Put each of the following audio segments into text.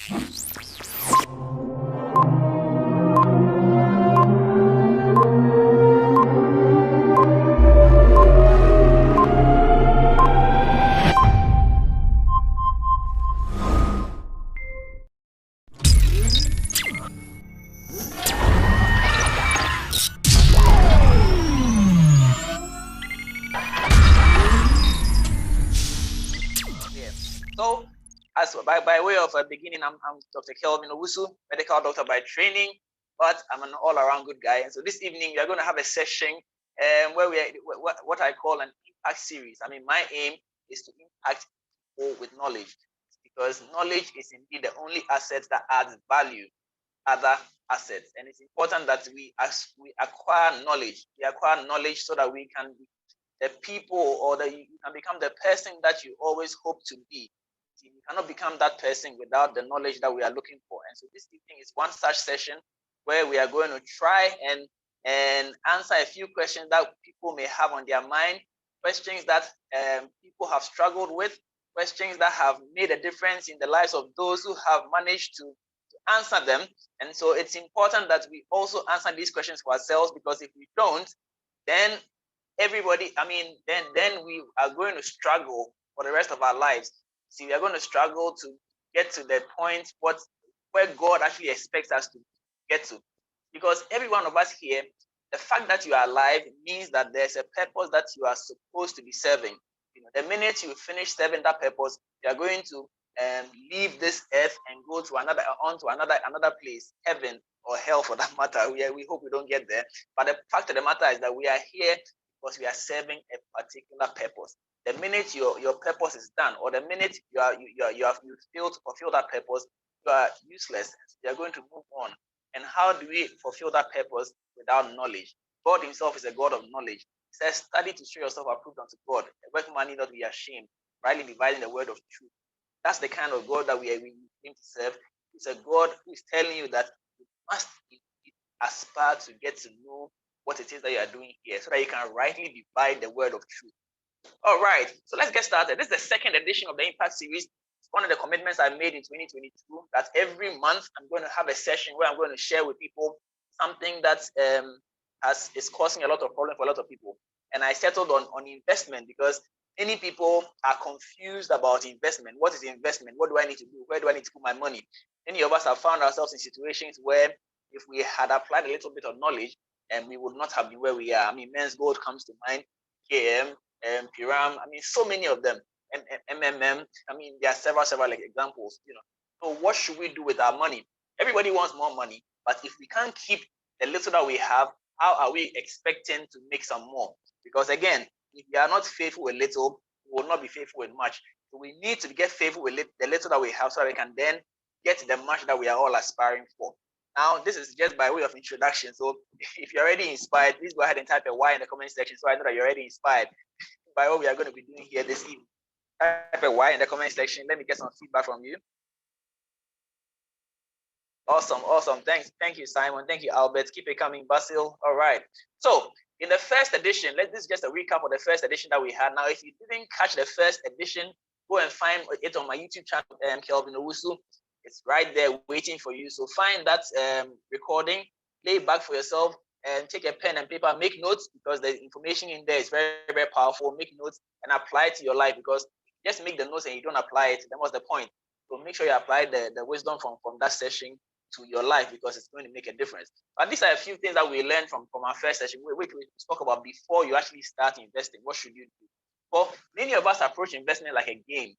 So, as by way of a beginning, I'm Dr. Kelvin Owusu, medical doctor by training, but I'm an all-around good guy. And so this evening we are going to have a session where we are what I call an impact series. I mean, my aim is to impact people with knowledge, because knowledge is indeed the only asset that adds value other assets, and it's important that we acquire knowledge. We acquire knowledge so that we can be the people, or that you can become the person that you always hope to be. You cannot become that person without the knowledge that we are looking for. And so this evening is one such session where we are going to try and answer a few questions that people may have on their mind, questions that people have struggled with, questions that have made a difference in the lives of those who have managed to answer them. And so it's important that we also answer these questions for ourselves, because if we don't, then everybody, then we are going to struggle for the rest of our lives. See, we are going to struggle to get to the point where God actually expects us to get to. Because every one of us here, the fact that you are alive means that there's a purpose that you are supposed to be serving. The minute you finish serving that purpose, you are going to leave this earth and go to another place, heaven or hell for that matter. We hope we don't get there. But the fact of the matter is that we are here because we are serving a particular purpose. The minute your purpose is done, or the minute you fail to fulfill that purpose, you are useless. You are going to move on. And how do we fulfill that purpose without knowledge? God himself is a God of knowledge. He says, study to show yourself approved unto God, a workman need not be ashamed, rightly dividing the word of truth. That's the kind of God that we aim to serve. It's a God who is telling you that you must aspire to get to know what it is that you are doing here, so that you can rightly divide the word of truth. All right, so let's get started. This is the second edition of the Impact Series. It's one of the commitments I made in 2022, that every month I'm going to have a session where I'm going to share with people something that is causing a lot of problems for a lot of people. And I settled on investment, because many people are confused about investment. What is investment? What do I need to do? Where do I need to put my money? Many of us have found ourselves in situations where if we had applied a little bit of knowledge, we would not have been where we are. I mean, Men's Gold comes to mind, KM, Piram. I mean, so many of them. MMM. I mean, there are several examples. So what should we do with our money? Everybody wants more money, but if we can't keep the little that we have, how are we expecting to make some more? Because again, if we are not faithful with little, we will not be faithful with much. So we need to get faithful with the little that we have, so that we can then get the much that we are all aspiring for. Now, this is just by way of introduction. So if you're already inspired, please go ahead and type a Y in the comment section, so I know that you're already inspired by what we are going to be doing here this evening. Type a Y in the comment section. Let me get some feedback from you. Awesome. Thank you, Simon. Thank you, Albert. Keep it coming, Basil. All right. So in the first edition, this is just a recap of the first edition that we had. Now, if you didn't catch the first edition, go and find it on my YouTube channel, Kelvin Owusu. It's right there waiting for you. So find that recording, play it back for yourself, and take a pen and paper, make notes, because the information in there is very, very powerful. Make notes and apply it to your life, because just make the notes and you don't apply it, then what's the point? So make sure you apply the wisdom from that session to your life, because it's going to make a difference. But these are a few things that we learned from our first session, which we spoke about before you actually start investing. What should you do? Well, many of us approach investment like a game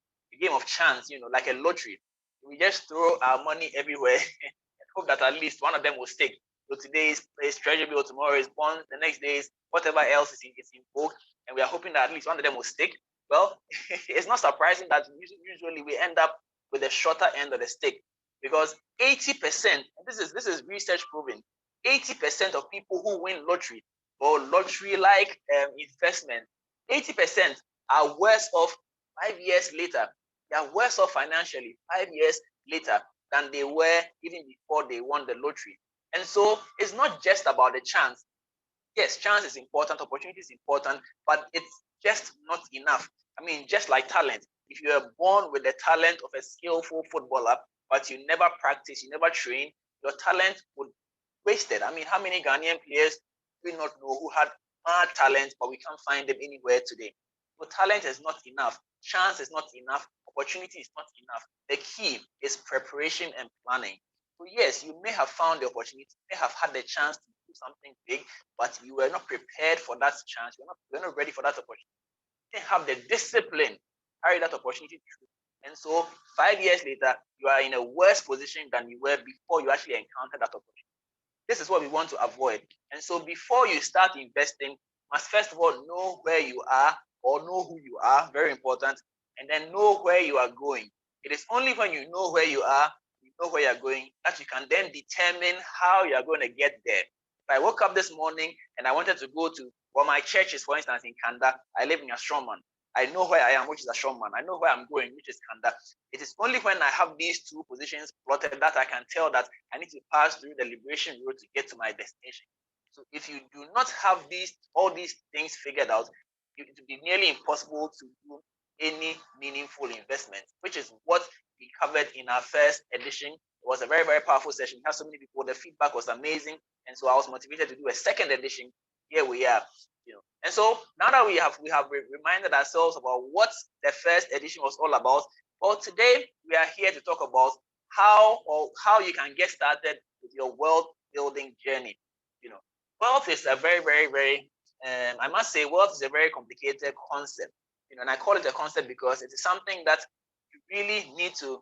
of chance, like a lottery. We just throw our money everywhere and hope that at least one of them will stick. So today is treasury bill, tomorrow is bonds, the next day is whatever else is in vogue, and we are hoping that at least one of them will stick. Well, it's not surprising that usually we end up with the shorter end of the stick, because 80%, this is research proven, 80% of people who win lottery or lottery-like investment, 80% are worse off 5 years later. They are worse off financially 5 years later than they were even before they won the lottery. And so it's not just about the chance. Yes, chance is important, opportunity is important, but it's just not enough. I mean, just like talent. If you are born with the talent of a skillful footballer, but you never practice, you never train, your talent would wasted. I mean, how many Ghanaian players do we not know who had mad talent, but we can't find them anywhere today? So talent is not enough. Chance is not enough. Opportunity is not enough. The key is preparation and planning. So yes, you may have found the opportunity, you may have had the chance to do something big, but you were not prepared for that chance. You were not ready for that opportunity. You didn't have the discipline to carry that opportunity through. And so 5 years later, you are in a worse position than you were before you actually encountered that opportunity. This is what we want to avoid. And so before you start investing, you must first of all know where you are or know who you are, very important, and then know where you are going. It is only when you know where you are, you know where you're going, that you can then determine how you're going to get there. If I woke up this morning and I wanted to go to, well, my church is, for instance, in Kanda. I live in Astroman. I know where I am, which is Astroman. I know where I'm going, which is Kanda. It is only when I have these two positions plotted that I can tell that I need to pass through the Liberation Road to get to my destination. So if you do not have all these things figured out, it will be nearly impossible to do any meaningful investment, which is what we covered in our first edition. It was a very, very powerful session. We had so many people. The feedback was amazing. And so I was motivated to do a second edition. Here we are. And so now that we have reminded ourselves about what the first edition was all about, well, today we are here to talk about how you can get started with your wealth building journey. Wealth is a very, very, very I must say, wealth is a very complicated concept. And I call it a concept because it is something that you really need to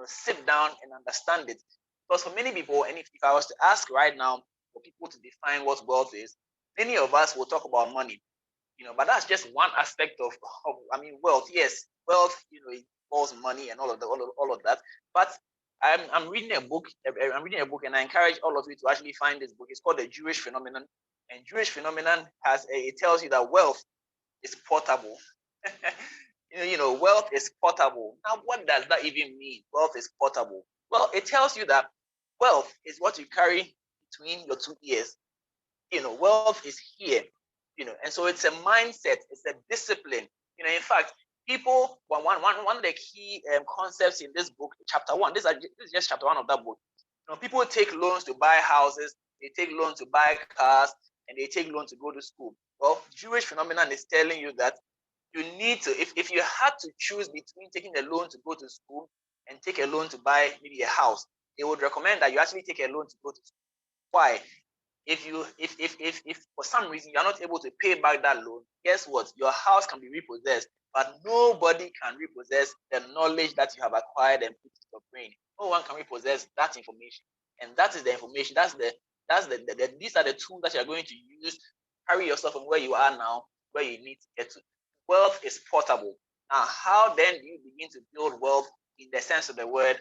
sit down and understand it. Because for many people, and if I was to ask right now for people to define what wealth is, many of us will talk about money. But that's just one aspect of wealth. Yes, wealth, it involves money and all of that. But I'm reading a book. And I encourage all of you to actually find this book. It's called The Jewish Phenomenon. And Jewish Phenomenon it tells you that wealth is portable. Wealth is portable. Now, what does that even mean? Wealth is portable. Well, it tells you that wealth is what you carry between your two ears. Wealth is here. And so it's a mindset, it's a discipline. In fact, people, one of the key concepts in this book, chapter 1, this is just chapter 1 of that book. People take loans to buy houses, they take loans to buy cars, and they take loans to go to school. Well, Jewish Phenomenon is telling you that you need to, if you had to choose between taking a loan to go to school and take a loan to buy maybe a house, they would recommend that you actually take a loan to go to school. Why? If for some reason you're not able to pay back that loan, guess what? Your house can be repossessed, but nobody can repossess the knowledge that you have acquired and put in your brain. No one can repossess that information, and that is the information. These are the tools that you are going to use to carry yourself from where you are now, where you need to get to. Wealth is portable. Now, how then do you begin to build wealth in the sense of the word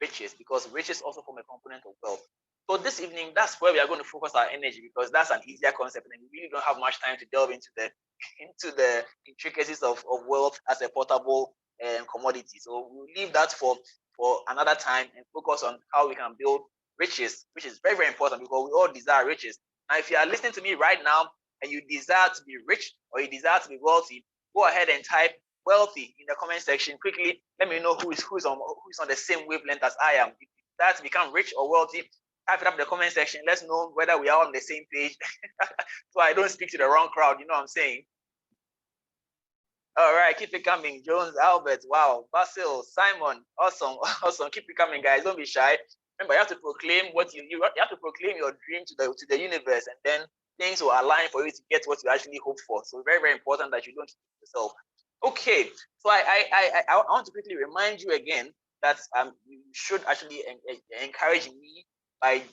riches? Because riches also form a component of wealth. So this evening, that's where we are going to focus our energy, because that's an easier concept, and we really don't have much time to delve into the intricacies of wealth as a portable commodity. So we'll leave that for another time and focus on how we can build riches, which is very, very important, because we all desire riches. Now, if you are listening to me right now and you desire to be rich or you desire to be wealthy, go ahead and type wealthy in the comment section quickly. Let me know who is on the same wavelength as I am. If you desire to become rich or wealthy, type it up in the comment section. Let's know whether we are on the same page so I don't speak to the wrong crowd. You know what I'm saying? All right, keep it coming. Jones, Albert, wow, Basil, Simon, awesome. Keep it coming, guys. Don't be shy. Remember, you have to proclaim you have to proclaim your dream to the universe, and then things will align for you to get what you actually hope for. So very, very important that you don't keep yourself. Okay, so I want to quickly remind you again that you should actually encourage me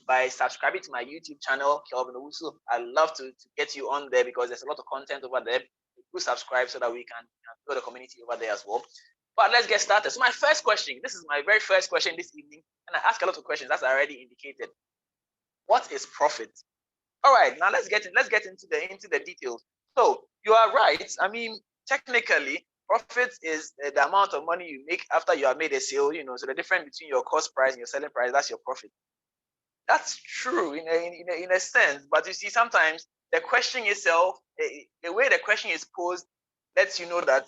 by subscribing to my YouTube channel, Kelvin Owusu. I'd love to get you on there, because there's a lot of content over there. Do subscribe so that we can build a community over there as well. But let's get started. So my first question, this is my very first question this evening, and I ask a lot of questions, as I already indicated. What is profit? All right, now let's get into the details. So you are right. I mean, technically, profit is the amount of money you make after you have made a sale. So the difference between your cost price and your selling price, that's your profit. That's true in a sense, but you see, sometimes the question itself, the way the question is posed, lets you know that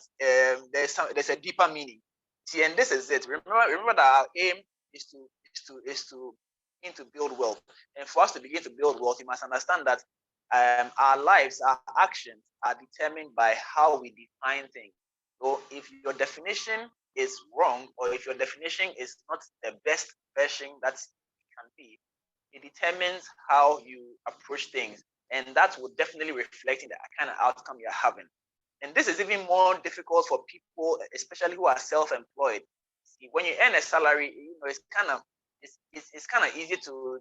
there's a deeper meaning. See, and this is it. Remember that our aim is to begin to build wealth. And for us to begin to build wealth, you must understand that our lives, our actions are determined by how we define things. So if your definition is wrong, or if your definition is not the best version that it can be, it determines how you approach things. And that will definitely reflect in the kind of outcome you're having. And this is even more difficult for people, especially who are self-employed. See, when you earn a salary, it's kind of easy to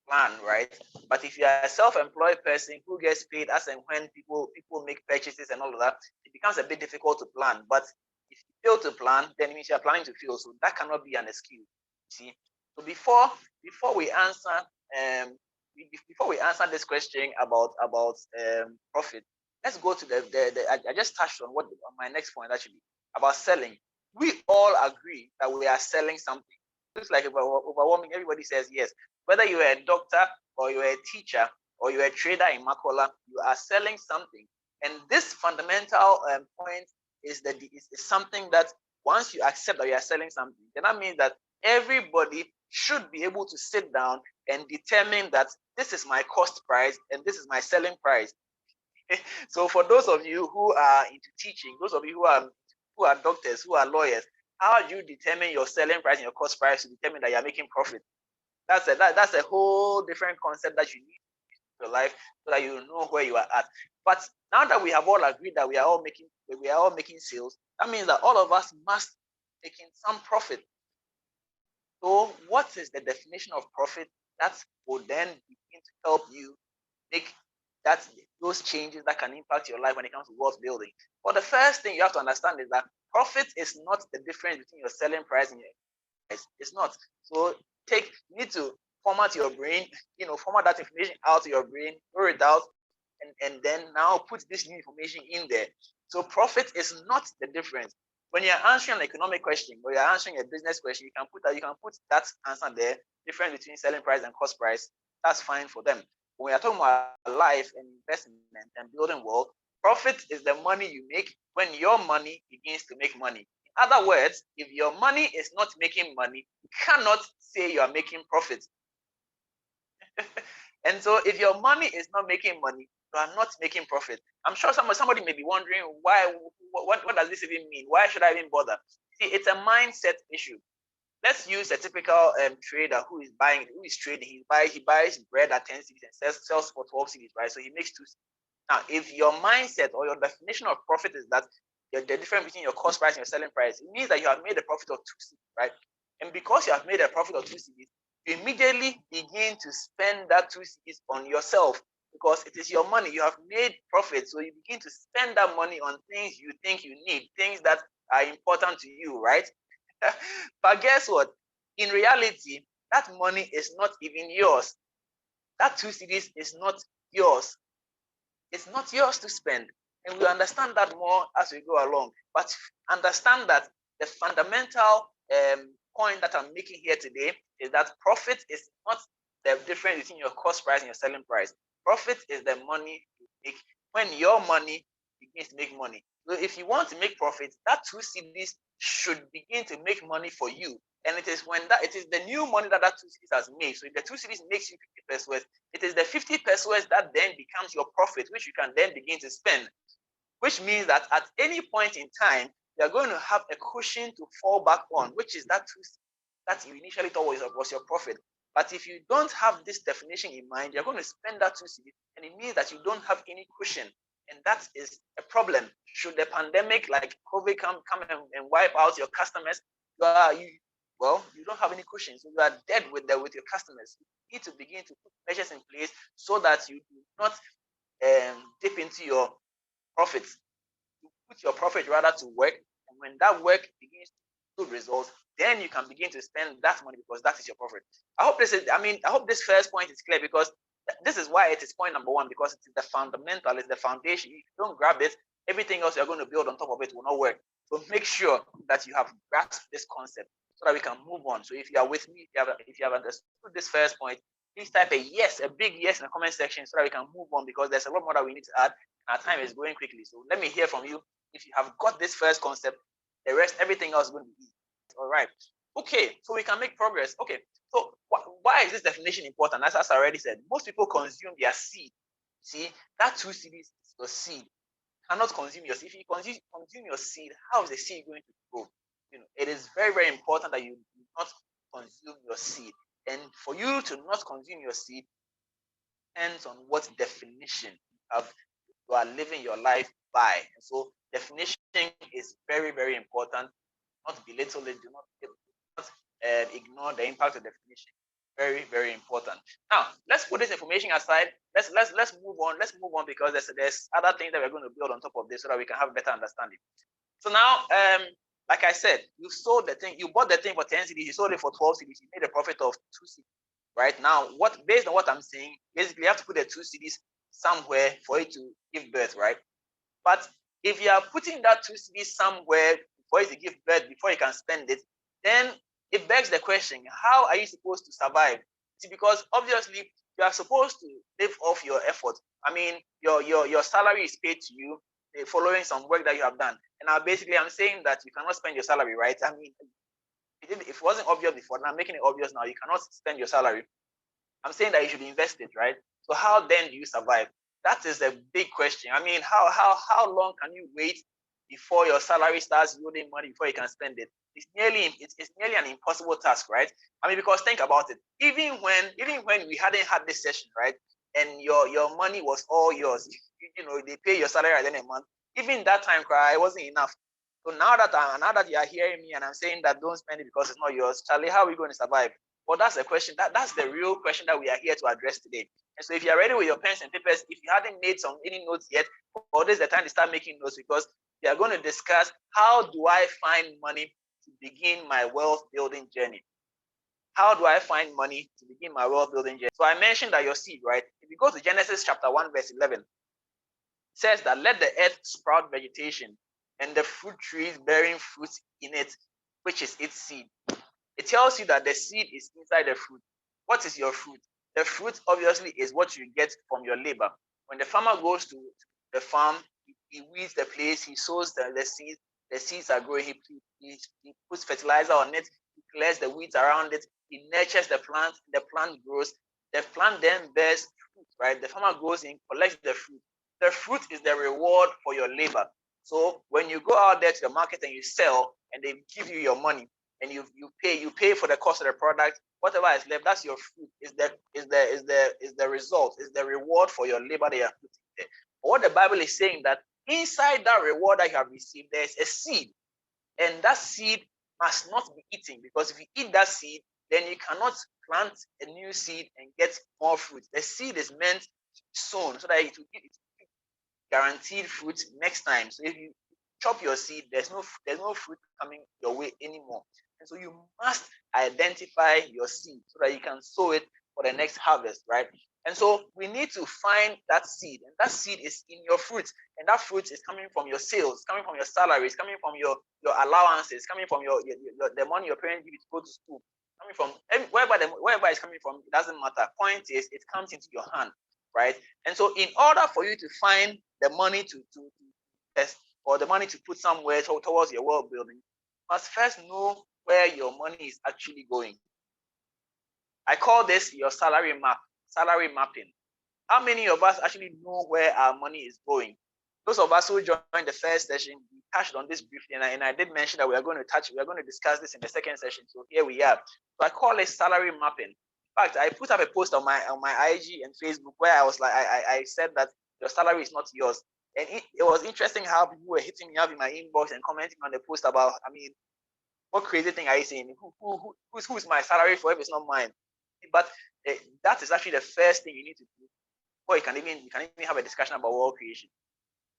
plan, right? But if you are a self-employed person who gets paid as and when people make purchases and all of that, it becomes a bit difficult to plan. But if you fail to plan, then it means you are planning to fail. So that cannot be an excuse. See, so before we answer before we answer this question about profit, let's go to I just touched on on my next point actually about selling. We all agree that we are selling something. Looks like overwhelming. Everybody says yes. Whether you're a doctor or you're a teacher or you're a trader in Makola, you are selling something. And this fundamental point is something that once you accept that you are selling something, then that means that everybody should be able to sit down and determine that this is my cost price and this is my selling price. So for those of you who are into teaching, those of you who are doctors, who are lawyers, how do you determine your selling price and your cost price to determine that you're making profit? That's a whole different concept that you need in your life so that you know where you are at. But now that we have all agreed that we are all making sales, that means that all of us must be making some profit. So what is the definition of profit that will then begin to help you make those changes that can impact your life when it comes to wealth building? Well, the first thing you have to understand is that profit is not the difference between your selling price and your price. It's not. So you need to format your brain, format that information out of your brain, throw it out, and then now put this new information in there. So profit is not the difference. When you're answering an economic question or you're answering a business question, you can put that answer there, difference between selling price and cost price. That's fine for them. When we are talking about life and investment and building wealth, profit is the money you make when your money begins to make money. In other words, if your money is not making money, you cannot say you are making profit. And so if your money is not making money, you are not making profit. I'm sure somebody may be wondering why. What does this even mean? Why should I even bother? See, it's a mindset issue. Let's use a typical trader who is trading. He buys bread at 10 cedis and sells for 12 cedis, right? So he makes 2 cedis. Now, if your mindset or your definition of profit is that the difference between your cost price and your selling price, it means that you have made a profit of 2 cedis, right? And because you have made a profit of 2 cedis, you immediately begin to spend that 2 cedis on yourself because it is your money. You have made profit, so you begin to spend that money on things you think you need, things that are important to you, right? But guess what? In reality, that money is not even yours. That 2 cedis is not yours. It's not yours to spend. And we understand that more as we go along. But understand that the fundamental point that I'm making here today is that profit is not the difference between your cost price and your selling price. Profit is the money you make when your money begins to make money. So if you want to make profit, that 2 cedis should begin to make money for you. And it is the new money that 2 cedis has made. So if the 2 cedis makes you 50 pesos, it is the 50 pesos that then becomes your profit, which you can then begin to spend. Which means that at any point in time, you're going to have a cushion to fall back on, which is that 2 cedis that you initially thought was your profit. But if you don't have this definition in mind, you're going to spend that 2 cedis, and it means that you don't have any cushion. And that is a problem. Should the pandemic like COVID come and wipe out your customers, you don't have any cushion. So you are dead with your customers. You need to begin to put measures in place so that you do not dip into your profits. You put your profit rather to work, and when that work begins to good results, then you can begin to spend that money because that is your profit. I hope this first point is clear because this is why it is point number 1, because it is the fundamental, it's the foundation. If you don't grab it, everything else you're going to build on top of it will not work. So make sure that you have grasped this concept so that we can move on. So if you are with me, if you have understood this first point, please type a yes, a big yes in the comment section so that we can move on because there's a lot more that we need to add. Our time is going quickly. So let me hear from you. If you have got this first concept, the rest, everything else is going to be easy. All right. Okay, so we can make progress. Okay, so why is this definition important? As I already said, most people consume their seed. See, that 2 cedis is your seed. Cannot consume your seed. If you consume your seed, how is the seed going to grow? It is very, very important that you do not consume your seed. And for you to not consume your seed depends on what definition you are living your life by. And so definition is very, very important. Not belittle it. Do not ignore the impact of definition. Very, very important. Now, let's put this information aside. Let's move on. Let's move on because there's other things that we're going to build on top of this so that we can have better understanding. So now, like I said, you sold the thing, you bought the thing for 10 cedis, you sold it for 12 cedis, you made a profit of 2 cedis. Right now, based on what I'm saying, basically you have to put the 2 cedis somewhere for it to give birth, right? But if you are putting that 2 cedis somewhere for it to give birth before you can spend it, then it begs the question, how are you supposed to survive? See, because obviously you are supposed to live off your effort. I mean, your salary is paid to you following some work that you have done. And now basically I'm saying that you cannot spend your salary, right? I mean, if it wasn't obvious before, now I'm making it obvious now. You cannot spend your salary. I'm saying that you should invest it, right? So how then do you survive? That is a big question. I mean, how long can you wait before your salary starts yielding money before you can spend it? It's nearly an impossible task, right? I mean, because think about it. Even when we hadn't had this session, right, and your money was all yours, they pay your salary at the end of the month. Even that time, it wasn't enough. So now that you are hearing me and I'm saying that don't spend it because it's not yours, Charlie, how are we going to survive? Well, that's the question. That's the real question that we are here to address today. And so if you're ready with your pens and papers, if you haven't made any notes yet, well, this is the time to start making notes because we are going to discuss how do I find money to begin my wealth building journey. How do I find money to begin my wealth building journey? So I mentioned that your seed, right? If you go to Genesis chapter 1, verse 11, it says that let the earth sprout vegetation and the fruit trees bearing fruit in it, which is its seed. It tells you that the seed is inside the fruit. What is your fruit? The fruit obviously is what you get from your labor. When the farmer goes to the farm, he weeds the place, he sows the seeds, the seeds are growing, he puts fertilizer on it, he clears the weeds around it, he nurtures the plant grows, the plant then bears fruit, right? The farmer goes in, collects the fruit. The fruit is the reward for your labor. So when you go out there to the market and you sell and they give you your money, and you pay for the cost of the product, whatever is left, that's your fruit, is the result, is the reward for your labor that you have put in there. But what the Bible is saying that inside that reward that you have received, there's a seed, and that seed must not be eaten, because if you eat that seed, then you cannot plant a new seed and get more fruit. The seed is meant to be sown so that it will give guaranteed fruit next time. So if you chop your seed, there's no fruit coming your way anymore. And so you must identify your seed so that you can sow it for the next harvest, right? And so we need to find that seed, and that seed is in your fruit, and that fruit is coming from your sales, coming from your salaries, coming from your allowances, coming from the money your parents give you to go to school, coming from wherever it's coming from. It doesn't matter. Point is, it comes into your hand, right? And so in order for you to find the money to test, or the money to put somewhere towards your wealth building, you must first know where your money is actually going. I call this your salary mapping. How many of us actually know where our money is going? Those of us who joined the first session, we touched on this briefly, and I did mention that we are going to discuss this in the second session. So here we are. So I call it salary mapping. In fact, I put up a post on my IG and Facebook where I was like, I said that your salary is not yours. And it was interesting how people were hitting me up in my inbox and commenting on the post about, I mean, what crazy thing are you saying? Who's my salary for if it's not mine? But that is actually the first thing you need to do before you can even have a discussion about wealth creation.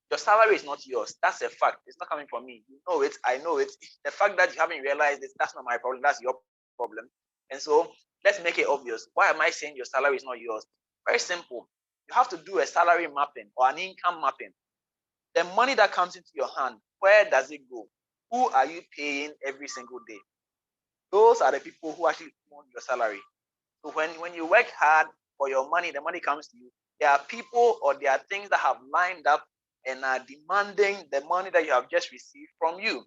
Your salary is not yours. That's a fact. It's not coming from me. You know it. I know it. The fact that you haven't realized it, that's not my problem. That's your problem. And so let's make it obvious. Why am I saying your salary is not yours? Very simple. You have to do a salary mapping or an income mapping. The money that comes into your hand, where does it go? Who are you paying every single day? Those are the people who actually own your salary. So when you work hard for your money, the money comes to you. There are people or there are things that have lined up and are demanding the money that you have just received from you.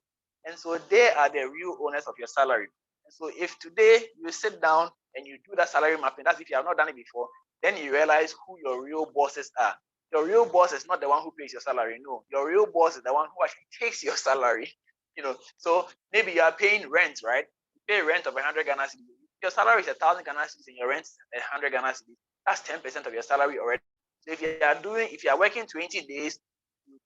And so they are the real owners of your salary. So if today you sit down and you do that salary mapping, that's if you have not done it before, then you realize who your real bosses are. Your real boss is not the one who pays your salary. No, your real boss is the one who actually takes your salary. So maybe you are paying rent, right? You pay rent of 100 Ghana cedis. Your salary is 1,000 Ghana cedis and your rent is 100 Ghana cedis. That's 10% of your salary already. So if you are working 20 days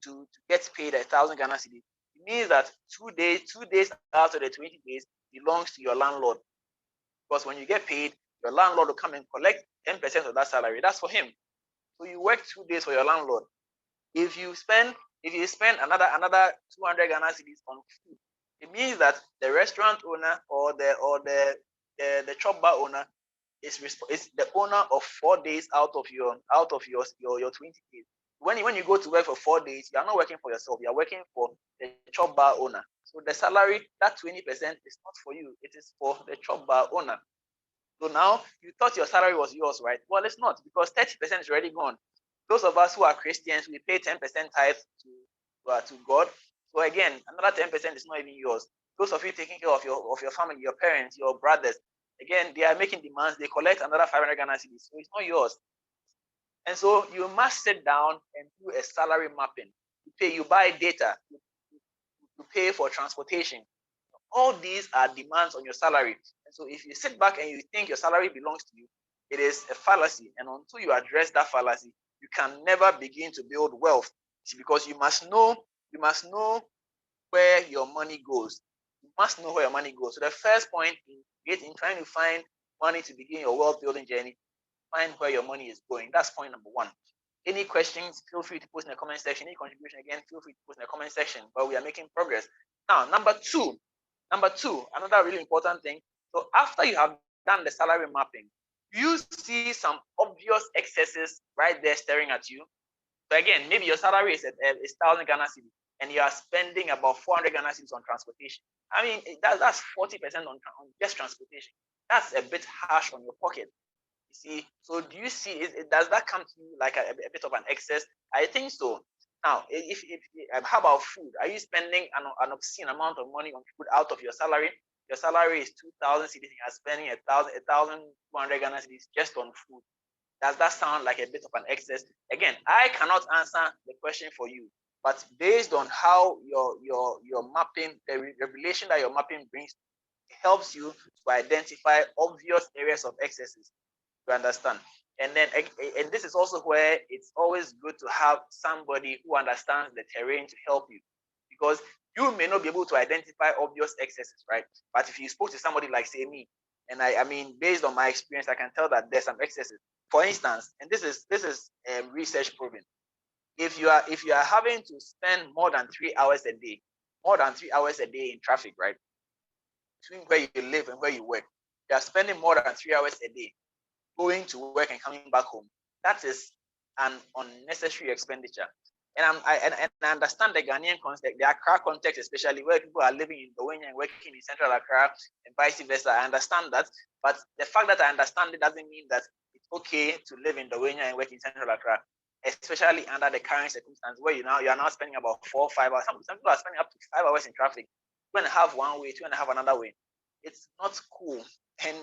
to get paid 1,000 Ghana cedis, it means that 2 days out of the 20 days belongs to your landlord. Because when you get paid, your landlord will come and collect 10% of that salary. That's for him. So you work 2 days for your landlord. If you spend another 200 Ghana cedis on food, it means that the restaurant owner or the chop bar owner is the owner of 4 days out of your 20 days. When you go to work for 4 days, you are not working for yourself. You are working for the chop bar owner. So the salary, that 20% is not for you. It is for the chop bar owner. So now you thought your salary was yours, right? Well, it's not, because 30% is already gone. Those of us who are Christians, we pay 10% tithe to God. So again, another 10% is not even yours. Those of you taking care of your family, your parents, your brothers, again, they are making demands. They collect another 500 Ghana cedis, so it's not yours. And so you must sit down and do a salary mapping. You buy data, you pay for transportation. All these are demands on your salary. And so if you sit back and you think your salary belongs to you, it is a fallacy. And until you address that fallacy, you can never begin to build wealth. Because you must know where your money goes. You must know where your money goes. So the first point in trying to find money to begin your wealth building journey, find where your money is going. That's point number one. Any questions, feel free to post in the comment section. Any contribution, again, feel free to post in the comment section. But we are making progress. Now, number two, another really important thing. So after you have done the salary mapping, you see some obvious excesses right there staring at you. So again, maybe your salary is 1,000 Ghana cedis and you are spending about 400 Ghana cedis on transportation. I mean, that's 40% on just transportation. That's a bit harsh on your pocket. You see, so do you see? Does that come to you like a bit of an excess? I think so. Now, if how about food? Are you spending an obscene amount of money on food out of your salary? Your salary is 2,000 cedis, and you are spending 1,200 Ghana cedis just on food. Does that sound like a bit of an excess? Again, I cannot answer the question for you, but based on how your mapping, the revelation that your mapping brings, helps you to identify obvious areas of excesses. You understand? And this is also where it's always good to have somebody who understands the terrain to help you, because you may not be able to identify obvious excesses, right? But if you spoke to somebody like, say, me, and I mean, based on my experience, I can tell that there's some excesses. For instance, and this is research proven, if you are having to spend more than 3 hours a day in traffic, right, between where you live and where you work, you are spending more than 3 hours a day going to work and coming back home. That is an unnecessary expenditure. And I understand the Ghanaian context, the Accra context, especially where people are living in Dawenya and working in Central Accra and vice versa. I understand that. But the fact that I understand it doesn't mean that it's okay to live in Dawenya and work in Central Accra, especially under the current circumstance where you are now spending about 4 or 5 hours. Some people are spending up to 5 hours in traffic. 2.5 one way, 2.5 another way. It's not cool. And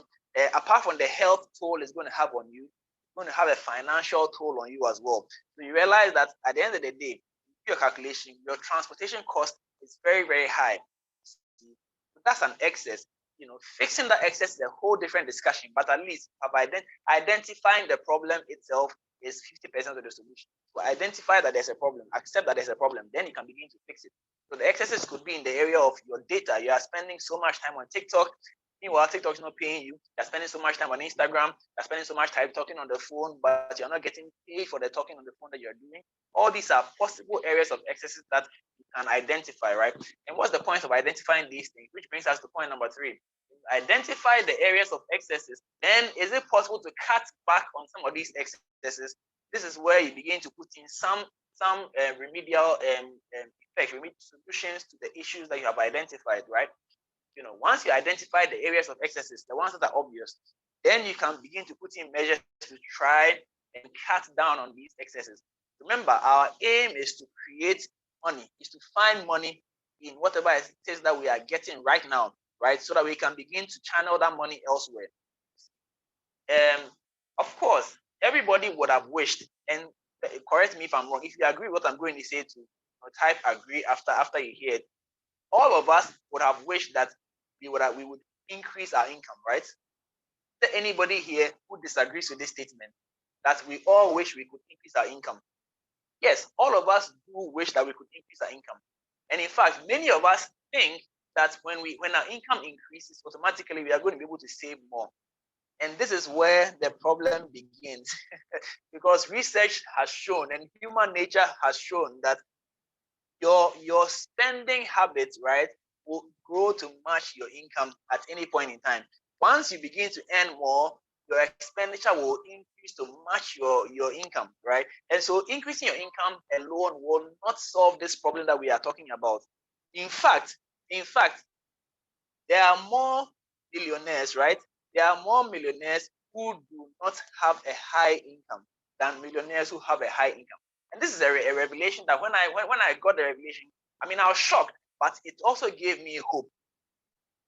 apart from the health toll it's going to have on you, it's going to have a financial toll on you as well. So you realize that at the end of the day, your calculation, your transportation cost is very, very high. So that's an excess. Fixing that excess is a whole different discussion, but at least identifying the problem itself is 50% of the solution. So identify that there's a problem, accept that there's a problem, then you can begin to fix it. So the excesses could be in the area of your data. You are spending so much time on TikTok. Meanwhile, TikTok is not paying you. You're spending so much time on Instagram. You're spending so much time talking on the phone, but you're not getting paid for the talking on the phone that you're doing. All these are possible areas of excesses that you can identify, right? And what's the point of identifying these things? Which brings us to point number 3. Identify the areas of excesses. Then is it possible to cut back on some of these excesses? This is where you begin to put in some remedial effects, remedial solutions to the issues that you have identified, right? Once you identify the areas of excesses, the ones that are obvious, then you can begin to put in measures to try and cut down on these excesses. Remember, our aim is to create money, is to find money in whatever it is that we are getting right now, right? So that we can begin to channel that money elsewhere. Of course, everybody would have wished, and correct me if I'm wrong, if you agree with what I'm going to say, to type agree after you hear it. All of us would have wished that we would increase our income, right? Is there anybody here who disagrees with this statement, that we all wish we could increase our income? Yes, all of us do wish that we could increase our income. And in fact, many of us think that when our income increases, automatically we are going to be able to save more. And this is where the problem begins. Because research has shown, and human nature has shown, that your spending habits, right, will grow to match your income at any point in time. Once you begin to earn more, your expenditure will increase to match your income, right? And so increasing your income alone will not solve this problem that we are talking about. In fact, there are more millionaires, right? There are more millionaires who do not have a high income than millionaires who have a high income. And this is a revelation that when I got the revelation, I mean, I was shocked, but it also gave me hope.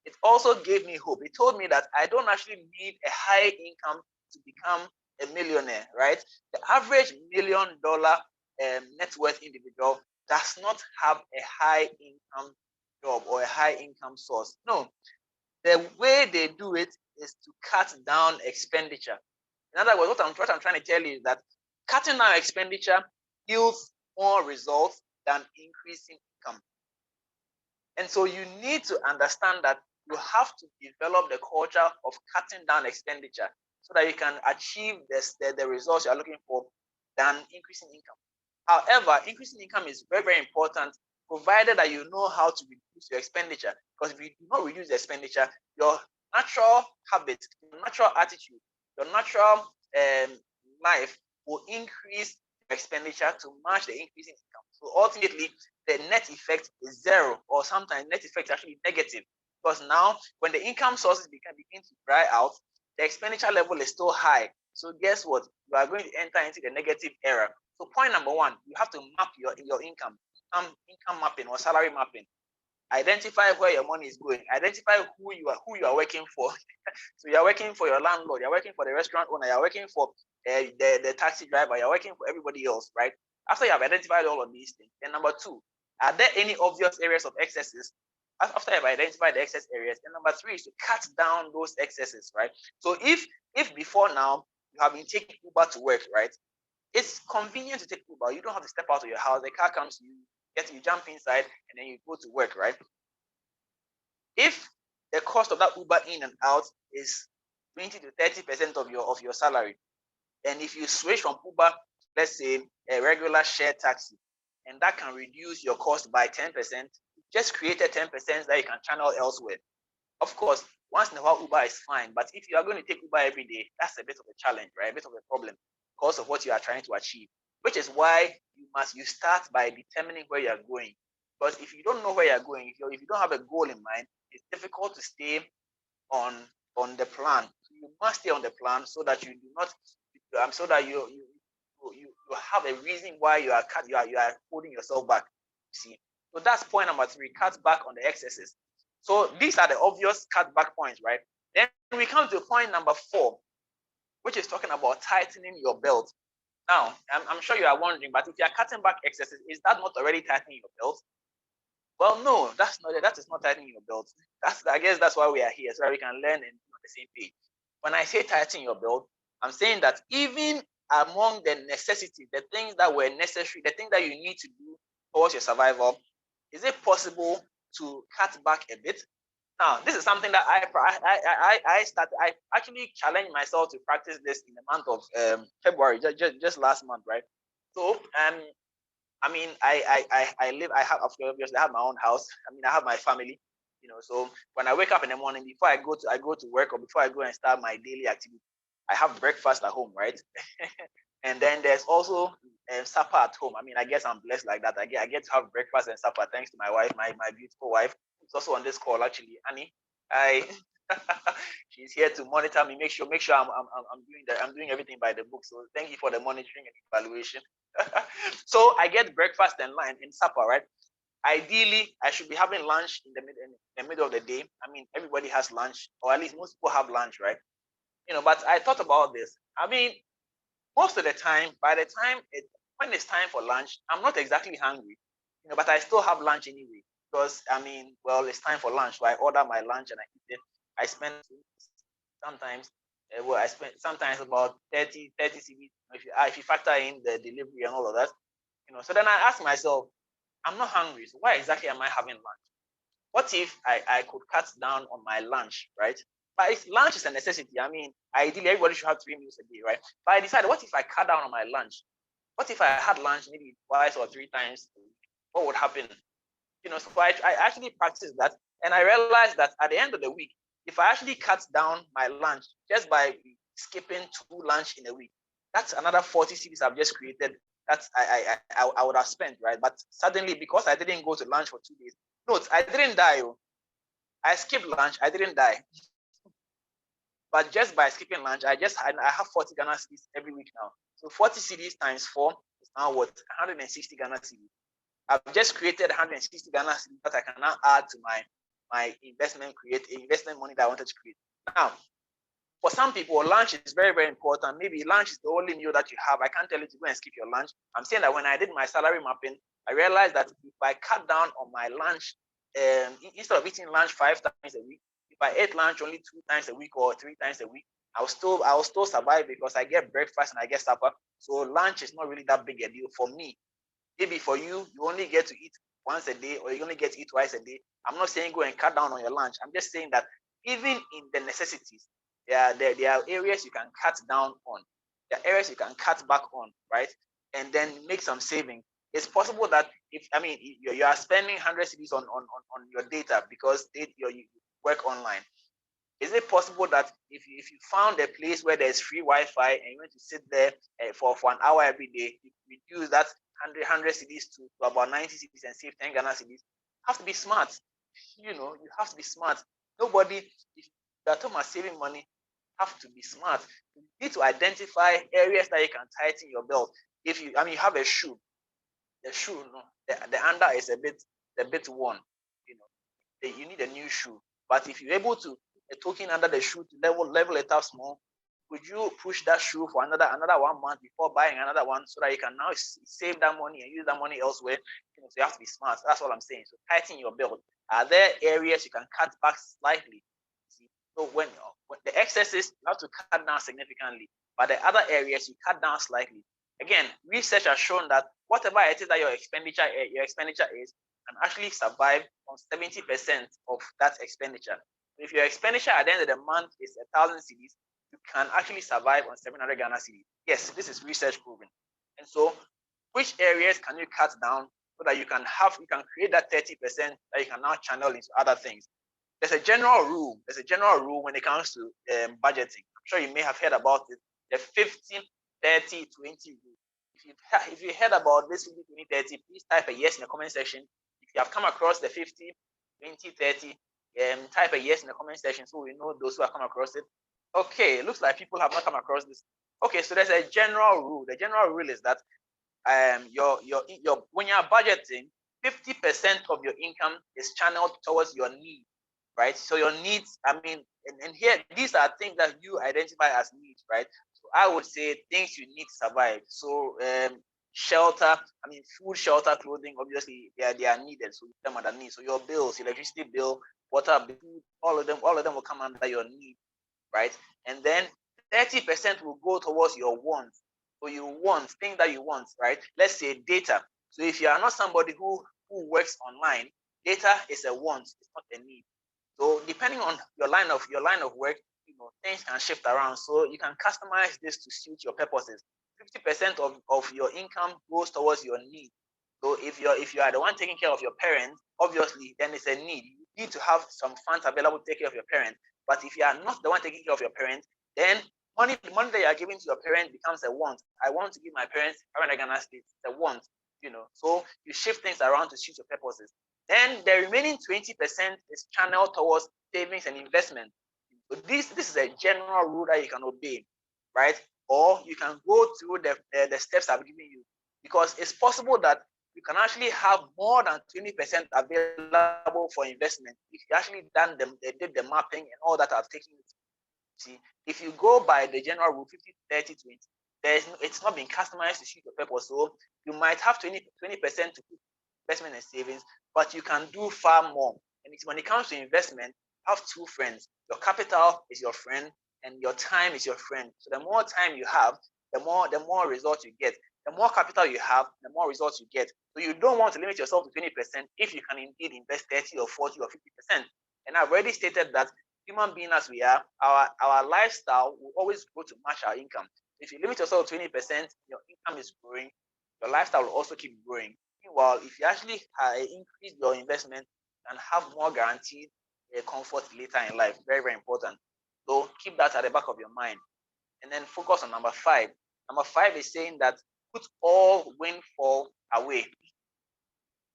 It also gave me hope. It told me that I don't actually need a high income to become a millionaire, right? The average $1 million net worth individual does not have a high income job or a high income source. No, the way they do it is to cut down expenditure. In other words, what I'm trying to tell you is that cutting down expenditure yields more results than increasing income. And so you need to understand that you have to develop the culture of cutting down expenditure so that you can achieve the results you're looking for than increasing income. However, increasing income is very, very important, provided that you know how to reduce your expenditure. Because if you do not reduce the expenditure, your natural habit, your natural attitude, your natural life will increase expenditure to match the increase in income. So ultimately, the net effect is zero, or sometimes net effect is actually negative. Because now, when the income sources begin to dry out, the expenditure level is still high. So guess what? You are going to enter into the negative era. So point number one, you have to map your income mapping or salary mapping. Identify where your money is going. Identify who you are working for. So you are working for your landlord, you're working for the restaurant owner, you're working for the taxi driver, you're working for everybody else, right? After you have identified all of these things, then number two, are there any obvious areas of excesses? After you've identified the excess areas, then number three is to cut down those excesses, right? So if before now you have been taking Uber to work, right? It's convenient to take Uber. You don't have to step out of your house. The car comes to you, you jump inside, and then you go to work, right? If the cost of that Uber in and out is 20 to 30% of your salary, and if you switch from Uber, let's say a regular shared taxi, and that can reduce your cost by 10%, just created 10% that you can channel elsewhere. Of course, once in a while Uber is fine, but if you are going to take Uber every day, that's a bit of a challenge, right? A bit of a problem because of what you are trying to achieve, which is why you start by determining where you are going. Because if you don't know where you're going, if you don't have a goal in mind, it's difficult to stay on the plan. So you must stay on the plan so that you do not, so that you have a reason why you are holding yourself back. See, so that's point number three: cut back on the excesses. So these are the obvious cut back points, right? Then we come to point number four, which is talking about tightening your belt. Now, I'm sure you are wondering, but if you are cutting back excesses, is that not already tightening your belt? Well, no, that is not tightening your belt. I guess that's why we are here, so that we can learn and be on the same page. When I say tighten your belt, I'm saying that even among the necessities, the things that were necessary, the things that you need to do towards your survival, is it possible to cut back a bit? Now, this is something that I actually challenged myself to practice this in the month of February, just last month, right? So, I mean, I have, obviously, I have my own house. I mean, I have my family, so when I wake up in the morning, before I go to work, or before I go and start my daily activity, I have breakfast at home, right? And then there's also supper at home. I mean, I guess I'm blessed like that. I get to have breakfast and supper thanks to my wife, my beautiful wife. It's also on this call, actually, Annie. She's here to monitor me, make sure I'm doing everything by the book. So thank you for the monitoring and evaluation. So I get breakfast and lunch and supper, right? Ideally, I should be having lunch in the middle of the day. I mean, everybody has lunch, or at least most people have lunch, right? But I thought about this. I mean, most of the time, by the time when it's time for lunch, I'm not exactly hungry, but I still have lunch anyway because it's time for lunch. So I order my lunch and I eat it. I spend sometimes, I spend sometimes about 30 CB if you factor in the delivery and all of that. So then I ask myself, I'm not hungry, so why exactly am I having lunch? What if I could cut down on my lunch, right? But if lunch is a necessity, ideally everybody should have 3 meals a day, right? But I decided, what if I cut down on my lunch? What if I had lunch maybe twice or 3 times a week? What would happen? So I actually practiced that, and I realized that at the end of the week, if I actually cut down my lunch just by skipping 2 lunch in a week, that's another 40 CDs I've just created that I would have spent, right? But suddenly, because I didn't go to lunch for 2 days, note, I didn't die. I skipped lunch, I didn't die. But just by skipping lunch, I have 40 Ghana cedis every week now. So 40 cedis times 4 is now what? 160 Ghana cedis. I've just created 160 Ghana cedis that I can now add to my investment money that I wanted to create. Now, for some people, lunch is very, very important. Maybe lunch is the only meal that you have. I can't tell you to go and skip your lunch. I'm saying that when I did my salary mapping, I realized that if I cut down on my lunch, instead of eating lunch 5 times a week, if I ate lunch only 2 times a week or 3 times a week, I'll still survive because I get breakfast and I get supper. So lunch is not really that big a deal for me. Maybe for you, you only get to eat once a day or you only get to eat twice a day. I'm not saying go and cut down on your lunch. I'm just saying that even in the necessities, there are areas you can cut down on. There are areas you can cut back on, right? And then make some saving. It's possible that if you are spending 100 CDs on your data because you work online. Is it possible that if you found a place where there's free Wi-Fi and you want to sit there for an hour every day, you reduce that 100 CDs to about 90 CDs and save 10 Ghana CDs? You have to be smart. You have to be smart. Nobody, if you are talking about saving money, have to be smart. You need to identify areas that you can tighten your belt. If you have a shoe, the shoe, the under is a bit worn. You need a new shoe. But if you're able to a token under the shoe to level it up small, would you push that shoe for another 1 month before buying another one so that you can now save that money and use that money elsewhere? So you have to be smart. That's all I'm saying. So tighten your belt. Are there areas you can cut back slightly? See, so when the excesses, you have to cut down significantly, but the other areas you cut down slightly. Again, research has shown that whatever it is that your expenditure is, can actually survive on 70% of that expenditure. If your expenditure at the end of the month is 1,000 CDs, you can actually survive on 700 Ghana CDs. Yes, this is research proven. And so, which areas can you cut down so that you can create that 30% that you can now channel into other things? There's a general rule. When it comes to budgeting. I'm sure you may have heard about it. The 15, 30, 20 rule. If you heard about this 50, 20, 30, please type a yes in the comment section. If you have come across the 50, 20, 30, type a yes in the comment section so we know those who have come across it. Okay, it looks like people have not come across this. Okay, so there's a general rule. The general rule is that when you're budgeting, 50% of your income is channeled towards your needs, right? So your needs, and here these are things that you identify as needs, right? So I would say things you need to survive. So shelter, food, shelter, clothing, obviously they are needed. So them are the needs. So your bills, electricity bill, water bill, all of them will come under your need, right? And then 30% will go towards your wants. So you want things that you want, right? Let's say data. So if you are not somebody who works online, data is a want, it's not a need. So depending on your line of work, things can shift around. So you can customize this to suit your purposes. 50% of your income goes towards your need. So if you are the one taking care of your parents, obviously then it's a need. You need to have some funds available to take care of your parents. But if you are not the one taking care of your parents, then the money that you are giving to your parents becomes a want. I want to give my parents Ghana State. It's a want. So you shift things around to suit your purposes. Then the remaining 20% is channeled towards savings and investment. So this is a general rule that you can obey, right? Or you can go through the steps I've given you, because it's possible that you can actually have more than 20% available for investment if you actually did the mapping and all that I've taken. See, if you go by the general rule 50, 30, 20, it's not been customized to suit your purpose. So you might have 20% to put investment and savings, but you can do far more. And when it comes to investment, have two friends. Your capital is your friend, and your time is your friend. So the more time you have, the more results you get. The more capital you have, the more results you get. So you don't want to limit yourself to 20% if you can indeed invest 30 or 40 or 50%. And I've already stated that human beings as we are, our lifestyle will always grow to match our income. If you limit yourself to 20%, your income is growing, your lifestyle will also keep growing. Meanwhile, if you actually increase your investment and have more guaranteed comfort later in life, very, very important. So keep that at the back of your mind. And then focus on number 5. Number 5 is saying that put all windfall away.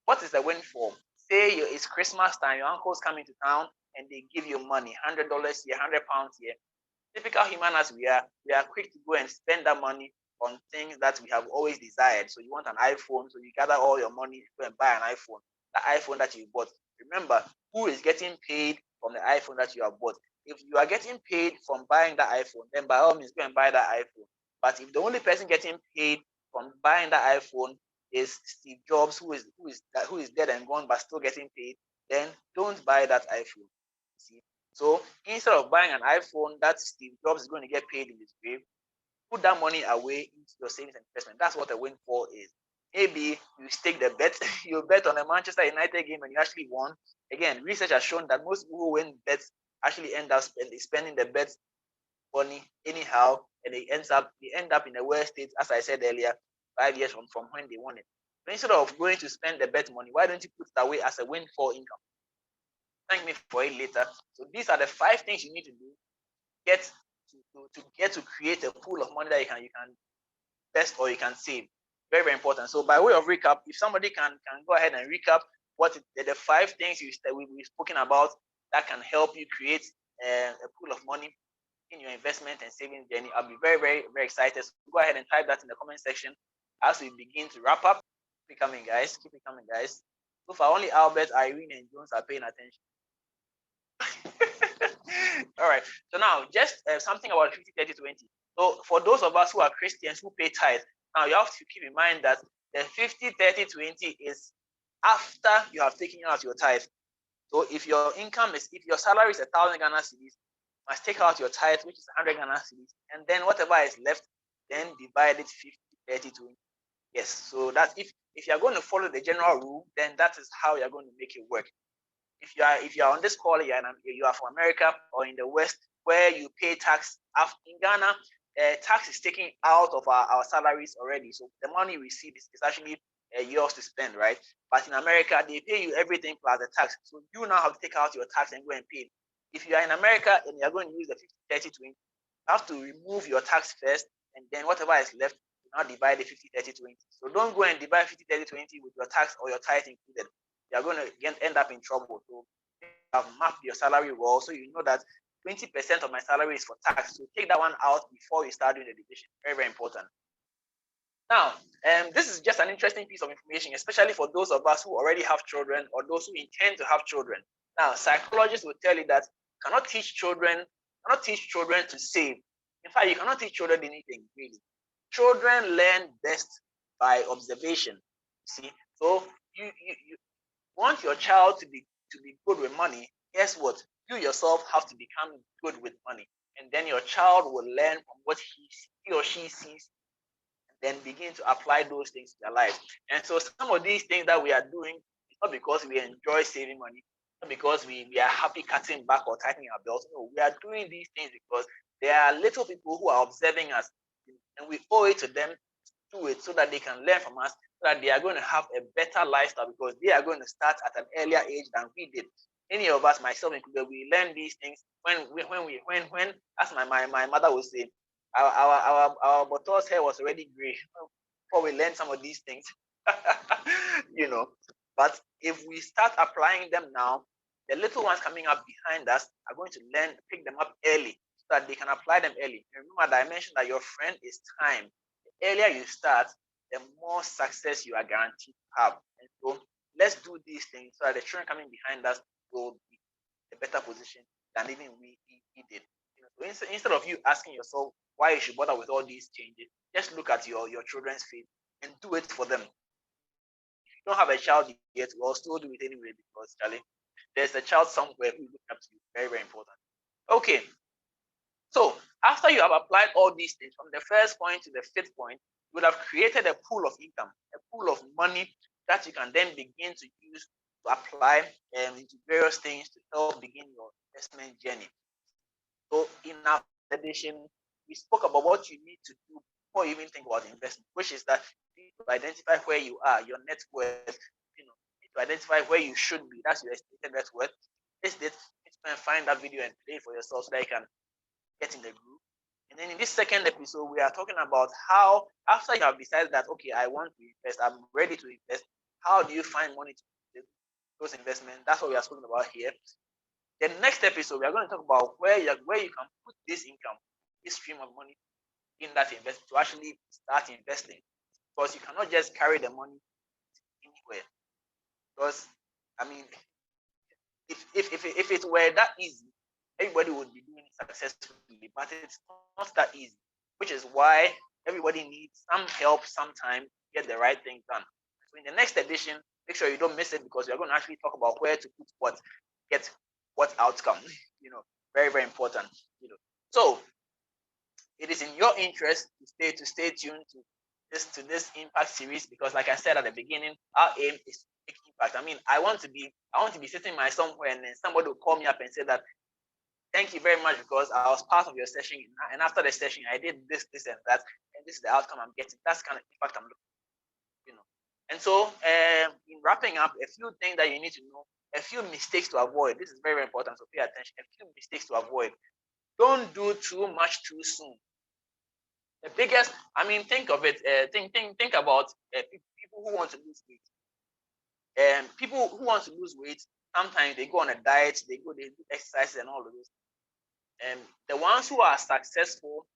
What is the windfall? Say it's Christmas time, your uncle's coming to town and they give you money, $100 here, £100 here. Typical human as we are quick to go and spend that money on things that we have always desired. So you want an iPhone, so you gather all your money, go and buy an iPhone. The iPhone that you bought. Remember, who is getting paid from the iPhone that you have bought? If you are getting paid from buying that iPhone, then by all means go and buy that iPhone. But if the only person getting paid from buying that iPhone is Steve Jobs, who is dead and gone but still getting paid, then don't buy that iPhone. See? So instead of buying an iPhone that Steve Jobs is going to get paid in his grave, put that money away into your savings and investment. That's what a windfall is. Maybe you stake the bet, you bet on a Manchester United game and you actually won. Again, research has shown that most people who win bets actually end up spending the bet money anyhow, and they end up in a worse state, as I said earlier, 5 years from when they won it. So instead of going to spend the bet money, why don't you put it away as a windfall income? Thank me for it later. So these are the 5 things you need to do to create a pool of money that you can invest or you can save. Very, very important. So by way of recap, if somebody can go ahead and recap what the 5 things we've spoken about that can help you create a pool of money in your investment and saving journey, I'll be very, very, very excited. So go ahead and type that in the comment section as we begin to wrap up. Keep it coming, guys. Keep it coming, guys. So far, only Albert, Irene, and Jones are paying attention. All right. So now, just something about 50, 30, 20. So for those of us who are Christians who pay tithe, now you have to keep in mind that the 50, 30, 20 is after you have taken out your tithe. So if your salary is 1,000 Ghana cedis, you must take out your tithe, which is 100 Ghana cedis, and then whatever is left, then divide it 50, 30, 20. Yes. So that's if you are going to follow the general rule, then that is how you are going to make it work. If you are on this call, you are from America or in the West, where you pay tax. In Ghana, tax is taken out of our salaries already. So the money we receive is actually yours to spend, right? But in America, they pay you everything plus the tax. So you now have to take out your tax and go and pay. If you are in America and you are going to use the 50, 30, 20, you have to remove your tax first, and then whatever is left, you now divide the 50, 30, 20. So don't go and divide 50, 30, 20 with your tax or your tithe included. You're going to end up in trouble. So you have mapped your salary well, so you know that 20% of my salary is for tax. So take that one out before you start doing the division. Very, very important. Now, this is just an interesting piece of information, especially for those of us who already have children or those who intend to have children. Now, psychologists will tell you that you cannot teach children to save. In fact, you cannot teach children anything, really. Children learn best by observation. See, so you want your child to be good with money. Guess what? You yourself have to become good with money, and then your child will learn from what he or she sees, and then begin to apply those things to their lives. And so some of these things that we are doing is not because we enjoy saving money, not because we are happy cutting back or tightening our belts. No, we are doing these things because there are little people who are observing us, and we owe it to them to do it so that they can learn from us, so that they are going to have a better lifestyle, because they are going to start at an earlier age than we did. Any of us, myself included, we learn these things when as my mother would say, our bottom's hair was already gray before we learned some of these things. But if we start applying them now, the little ones coming up behind us are going to pick them up early, so that they can apply them early. And remember that I mentioned that your friend is time. The earlier you start, the more success you are guaranteed to have. And so let's do these things so that the children coming behind us will be in a better position than even we did. So instead of you asking yourself why you should bother with all these changes, just look at your children's faith and do it for them. If you don't have a child yet, we'll still do it anyway because Charlie, there's a child somewhere who looks up to you. Very, very important. Okay. So after you have applied all these things from the first point to the fifth point, you would have created a pool of income, a pool of money that you can then begin to use to apply into various things to help begin your investment journey. So in our edition, we spoke about what you need to do before you even think about investment, which is that you need to identify where you are, your net worth, you need to identify where you should be. That's your estimated net worth. This date, you need to find that video and play it for yourself so that you can get in the group. And then in this second episode, we are talking about how, after you have decided that, okay, I want to invest, I'm ready to invest, how do you find money to do those investments? That's what we are talking about here. The next episode, we are going to talk about where you can put this income, this stream of money in that investment to actually start investing. Because you cannot just carry the money anywhere. Because, I mean, if it were that easy, everybody would be doing it successfully, but it's not that easy, which is why everybody needs some help sometime to get the right thing done. So in the next edition, make sure you don't miss it because we're going to actually talk about where to put what, get what outcome, very, very important. So it is in your interest to stay tuned to this impact series because, like I said at the beginning, our aim is to make impact. I mean, I want to be sitting somewhere and then somebody will call me up and say that, thank you very much because I was part of your session, and after the session I did this, and that, and this is the outcome I'm getting. That's kind of impact I'm looking for, And so, in wrapping up, a few things that you need to know, a few mistakes to avoid. This is very, very important, so pay attention. A few mistakes to avoid. Don't do too much too soon. The biggest, I mean, think of it. Think about people who want to lose weight. People who want to lose weight, sometimes they go on a diet, they do exercises and all of this. The ones who are successful,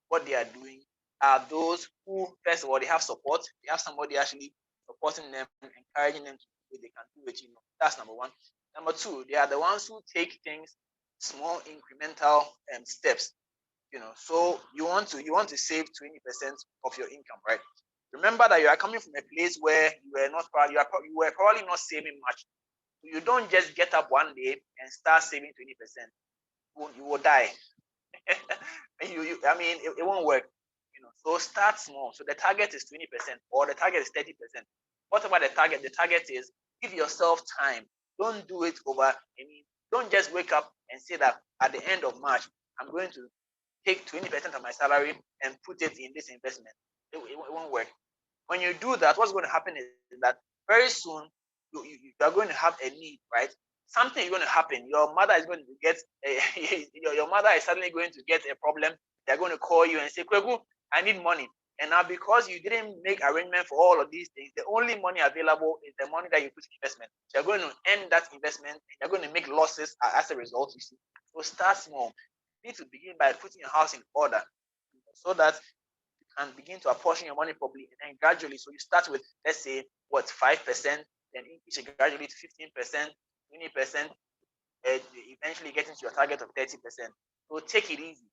what they are doing are those who, first of all, they have support. They have somebody actually supporting them, encouraging them to do it. They can do it. That's number one. Number two, they are the ones who take things small, incremental steps. So you want to save 20% of your income, right? Remember that you are coming from a place where you were probably not saving much. So you don't just get up one day and start saving 20%. You will die. It won't work. So start small. So the target is 20% or the target is 30%. Whatever the target is, give yourself time. Don't do it over. Don't just wake up and say that at the end of March, I'm going to take 20% of my salary and put it in this investment. It won't work. When you do that, what's going to happen is that very soon you are going to have a need, right? Something is going to happen. Your mother is going to get your mother is suddenly going to get a problem. They're going to call you and say, Kweku, I need money. And now because you didn't make arrangement for all of these things, the only money available is the money that you put in investment. So you're going to end that investment and you're going to make losses as a result, you see. So start small. You need to begin by putting your house in order so that you can begin to apportion your money properly and then gradually. So you start with, let's say, 5%, then increase it gradually to 15%, 20%, eventually getting to your target of 30%. So take it easy.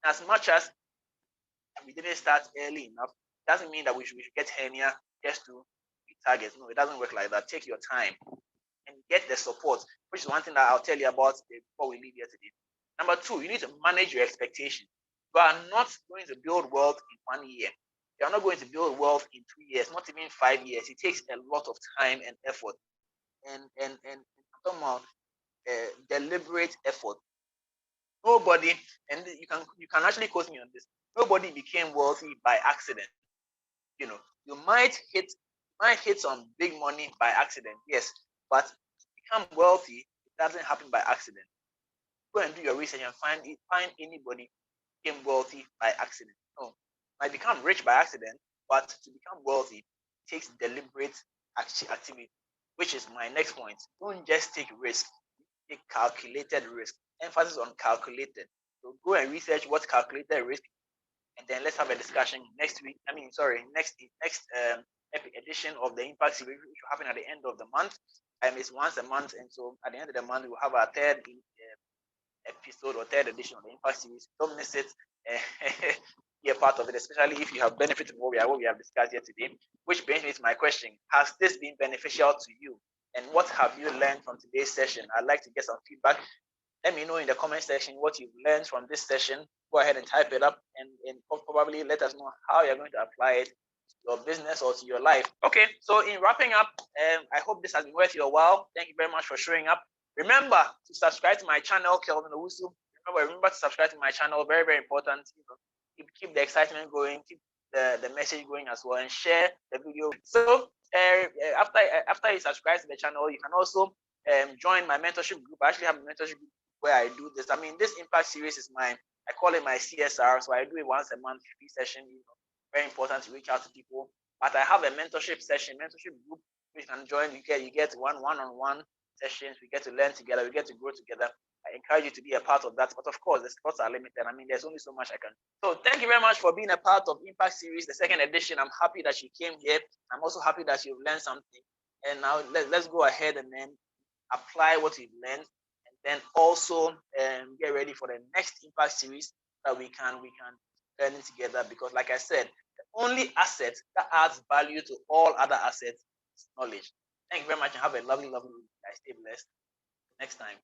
As much as we didn't start early enough, doesn't mean that we should get hernia just to hit targets. No, it doesn't work like that. Take your time and get the support, which is one thing that I'll tell you about before we leave here today. Number two, you need to manage your expectations. You are not going to build wealth in 1 year. You are not going to build wealth in 2 years, not even 5 years. It takes a lot of time and effort, and I'm talking about deliberate effort. Nobody, and you can actually quote me on this. Nobody became wealthy by accident. You might hit some big money by accident, yes, but to become wealthy, it doesn't happen by accident. Go and do your research and find anybody became wealthy by accident. No, might become rich by accident, but to become wealthy takes deliberate activity, which is my next point. Don't just take risk, take calculated risk. Emphasis on calculated. So go and research what calculated risk and then let's have a discussion next week. Next edition of the Impact Series, which will happen at the end of the month. It's once a month, and so at the end of the month, we'll have our third episode or third edition of the Impact Series. Don't miss it. Be a part of it, especially if you have benefited from what we have discussed here today. Which brings me to my question: has this been beneficial to you? And what have you learned from today's session? I'd like to get some feedback. Let me know in the comment section what you've learned from this session. Go ahead and type it up, and probably let us know how you're going to apply it to your business or to your life. Okay, so in wrapping up, I hope this has been worth your while. Thank you very much for showing up. Remember to subscribe to my channel, Kelvin Owusu. Remember to subscribe to my channel. Very, very important. Keep the excitement going, keep the message going as well, and share the video. So after you subscribe to the channel, you can also join my mentorship group. I actually have a mentorship group where I do this. I mean, this Impact Series is I call it my CSR. So I do it once a month, free session. Very important to reach out to people. But I have a mentorship group which you can join. You get one-on-one sessions. We get to learn together. We get to grow together. I encourage you to be a part of that. But of course, the spots are limited. I mean, there's only so much I can. So thank you very much for being a part of Impact Series, the second edition. I'm happy that you came here. I'm also happy that you've learned something. And now let's go ahead and then apply what you've learned, and then also get ready for the next Impact Series that we can learn it together. Because like I said, the only asset that adds value to all other assets is knowledge. Thank you very much and have a lovely, lovely week. Stay blessed. Next time.